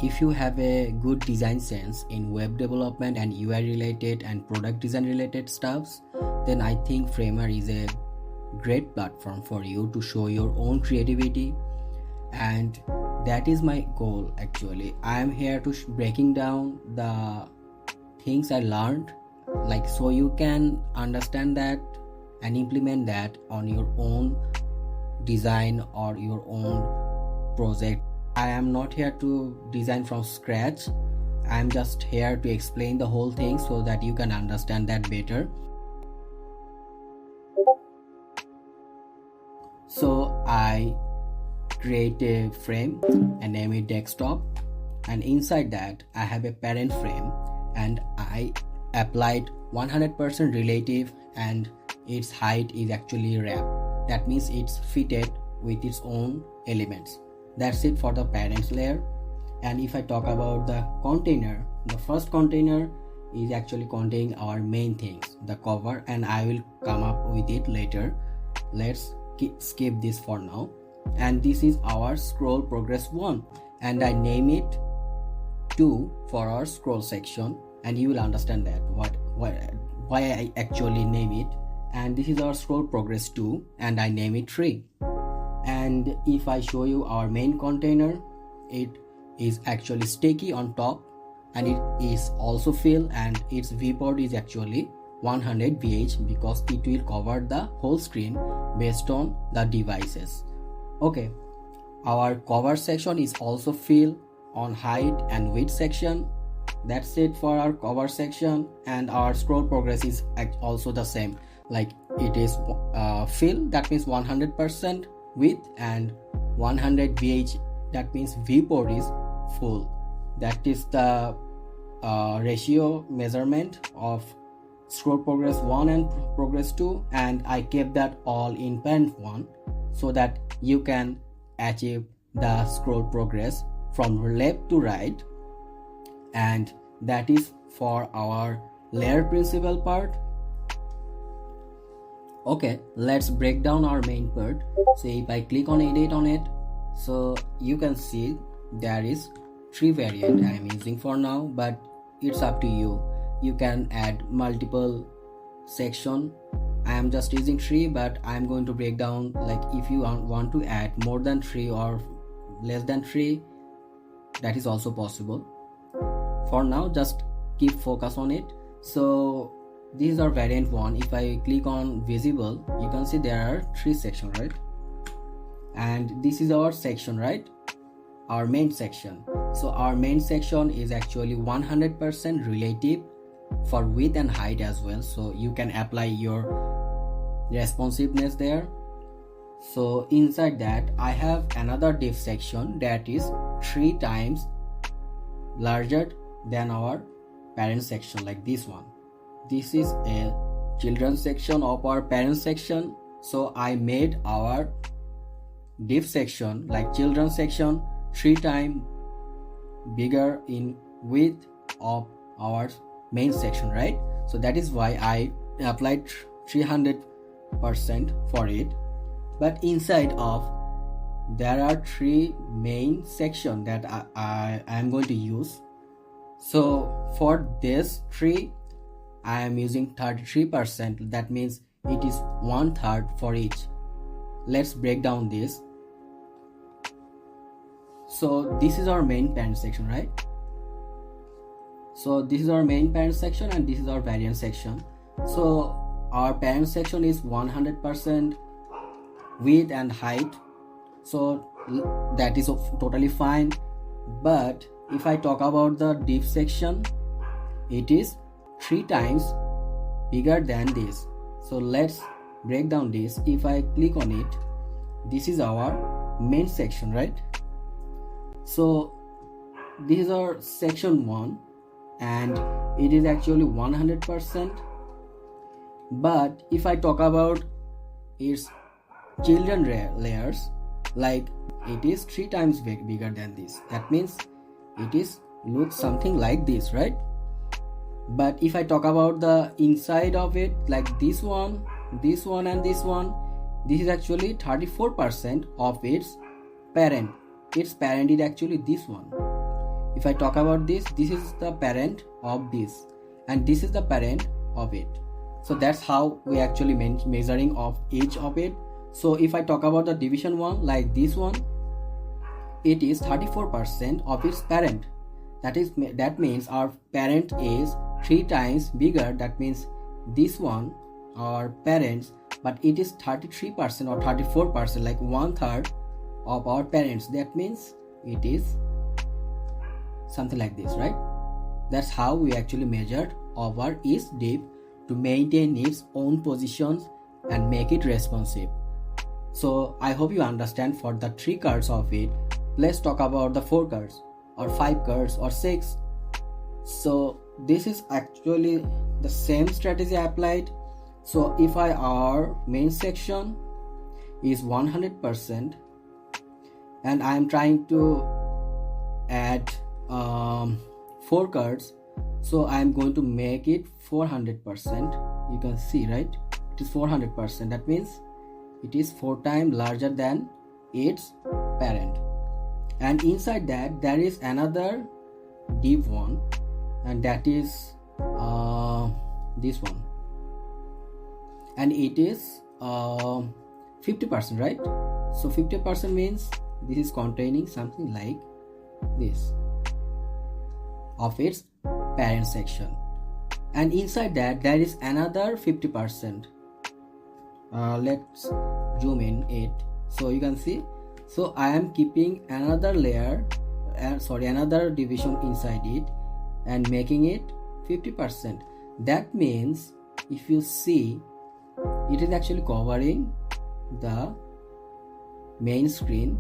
If you have a good design sense in web development and UI related and product design related stuffs, then I think Framer is a great platform for you to show your own creativity. And that is my goal. Actually, I am here to breaking down the things I learned, like, so you can understand that and implement that on your own design or your own project. I am not here to design from scratch. I am just here to explain the whole thing so that you can understand that better. So I create a frame and name it desktop, and inside that I have a parent frame, and I applied 100% relative, and its height is actually wrapped. That means it's fitted with its own elements. That's it for the parents layer. And if I talk about the container, the first container is actually containing our main things, the cover, and I will come up with it later. Let's skip this for now. And this is our scroll progress 1, and I name it 2 for our scroll section, and you will understand that why I actually name it. And this is our scroll progress 2, and I name it 3. And if I show you our main container, it is actually sticky on top, and it is also filled, and its viewport is actually 100 VH because it will cover the whole screen based on the devices. Okay, our cover section is also filled on height and width section. That's it for our cover section. And our scroll progress is also the same, like it is filled, that means 100% width, and 100 VH, that means viewport is full. That is the ratio measurement of scroll progress 1 and progress 2, and I kept that all in parent 1 so that you can achieve the scroll progress from left to right. And that is for our layer principal part. Okay, let's break down our main part. So if I click on edit on it, so you can see there is 3 variant I am using for now, but it's up to you. You can add multiple section. I am just using 3, but I am going to break down, like if you want to add more than 3 or less than 3, that is also possible. For now, just keep focus on it. So this is our variant 1. If I click on visible, you can see there are 3 sections, right? And this is our section, right? Our main section. So our main section is actually 100% relative for width and height as well, so you can apply your responsiveness there. So inside that I have another div section that is 3 times larger than our parent section, like this one. This is a children section of our parent section, so I made our div section, like children section, 3 times bigger in width of our main section, right? So that is why I applied 300% for it. But inside of there are 3 main section that I am going to use. So for this 3 I am using 33%, that means it is 1/3 for each. Let's break down this. So this is our main parent section, right? So this is our main parent section, and this is our variant section. So our parent section is 100% width and height, so that is totally fine. But if I talk about the div section, it is 3 times bigger than this. So let's break down this. If I click on it, this is our main section, right? So this is our section 1, and it is actually 100%. But if I talk about its children layers, like it is 3 times bigger than this. That means it is looks something like this, right? But if I talk about the inside of it, like this one, and this one, this is actually 34% of its parent. Its parent is actually this one. If I talk about this is the parent of this, and this is the parent of it. So that's how we actually measuring of each of it. So if I talk about the division one, like this one, it is 34% of its parent. That means our parent is 3 times bigger. That means this one, our parents, but it is 33% or 34%, like 1/3 of our parents. That means it is something like this, right? That's how we actually measured over each div to maintain its own positions and make it responsive. So I hope you understand for the 3 cards of it. Let's talk about the 4 cards or 5 cards or 6. So this is actually the same strategy I applied. So if our main section is 100% and I am trying to add 4 cards, so I am going to make it 400%. You can see, right? It is 400%. That means it is 4 times larger than its parent. And inside that there is another div one, and that is this one, and it is 50%, right? So 50% means this is containing something like this of its parent section, and inside that there is another 50%. Let's zoom in it so you can see. So I am keeping another layer, another division inside it and making it 50%. That means if you see, it is actually covering the main screen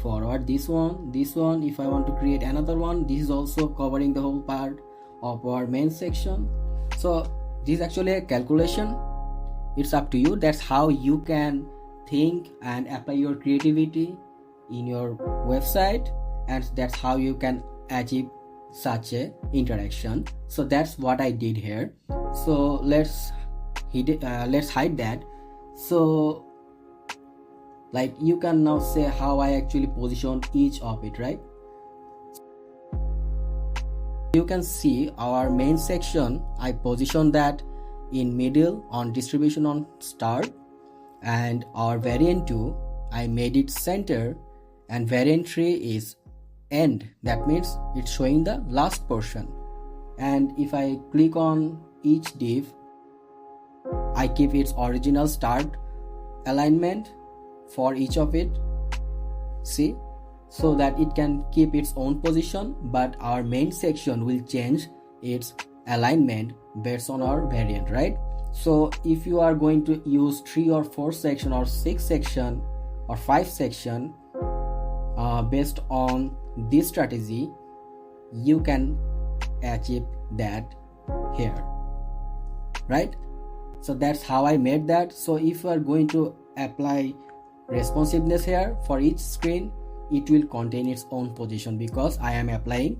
forward. This one, if I want to create another one, this is also covering the whole part of our main section. So this is actually a calculation. It's up to you. That's how you can think and apply your creativity in your website, and that's how you can achieve such a interaction. So that's what I did here. So let's hide that. So like you can now say how I actually positioned each of it, right? You can see our main section, I positioned that in middle on distribution on start, and our variant 2 I made it center, and variant 3 is end. That means it's showing the last portion. And if I click on each div, I keep its original start alignment for each of it, see, so that it can keep its own position, but our main section will change its alignment based on our variant, right? So if you are going to use 3 or 4 section or 6 section or 5 section based on this strategy, you can achieve that here, right? So that's how I made that. So if you are going to apply responsiveness here for each screen, it will contain its own position because I am applying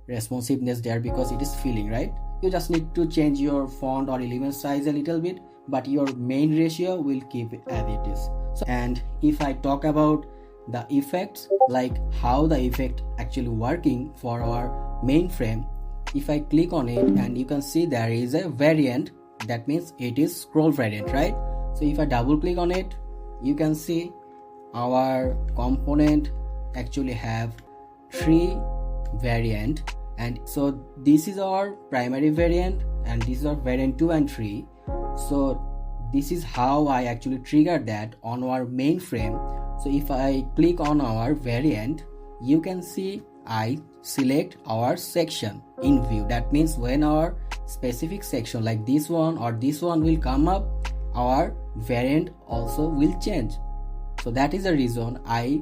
responsiveness there because it is filling, right? You just need to change your font or element size a little bit, but your main ratio will keep it as it is. So, and if I talk about the effects, like how the effect actually working for our main frame, if I click on it, and you can see there is a variant, that means it is scroll variant, right? So if I double click on it, you can see our component actually have 3 variant, and so this is our primary variant and this is our variant 2 and 3. So this is how I actually trigger that on our main frame. So if I click on our variant, you can see I select our section in view. That means when our specific section like this one or this one will come up, our variant also will change. So that is the reason I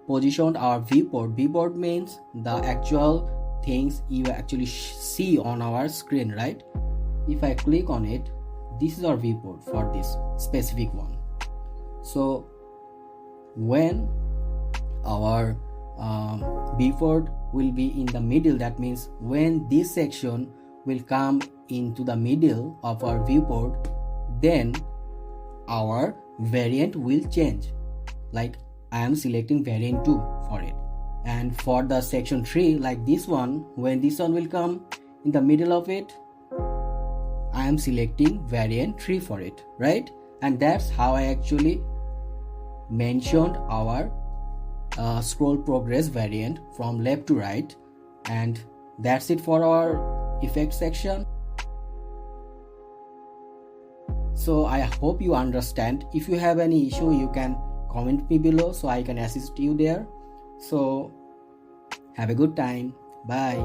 positioned our viewport. Viewport means the actual things you actually see on our screen, right? If I click on it, this is our viewport for this specific one. So when our viewport will be in the middle, that means when this section will come into the middle of our viewport, then our variant will change. Like I am selecting variant 2 for it, And for the section 3, like this one, when this one will come in the middle of it, I am selecting variant 3 for it, right? And that's how I actually mentioned our scroll progress variant from left to right. And that's it for our effect section. So I hope you understand. If you have any issue, you can comment me below so I can assist you there. So have a good time. Bye.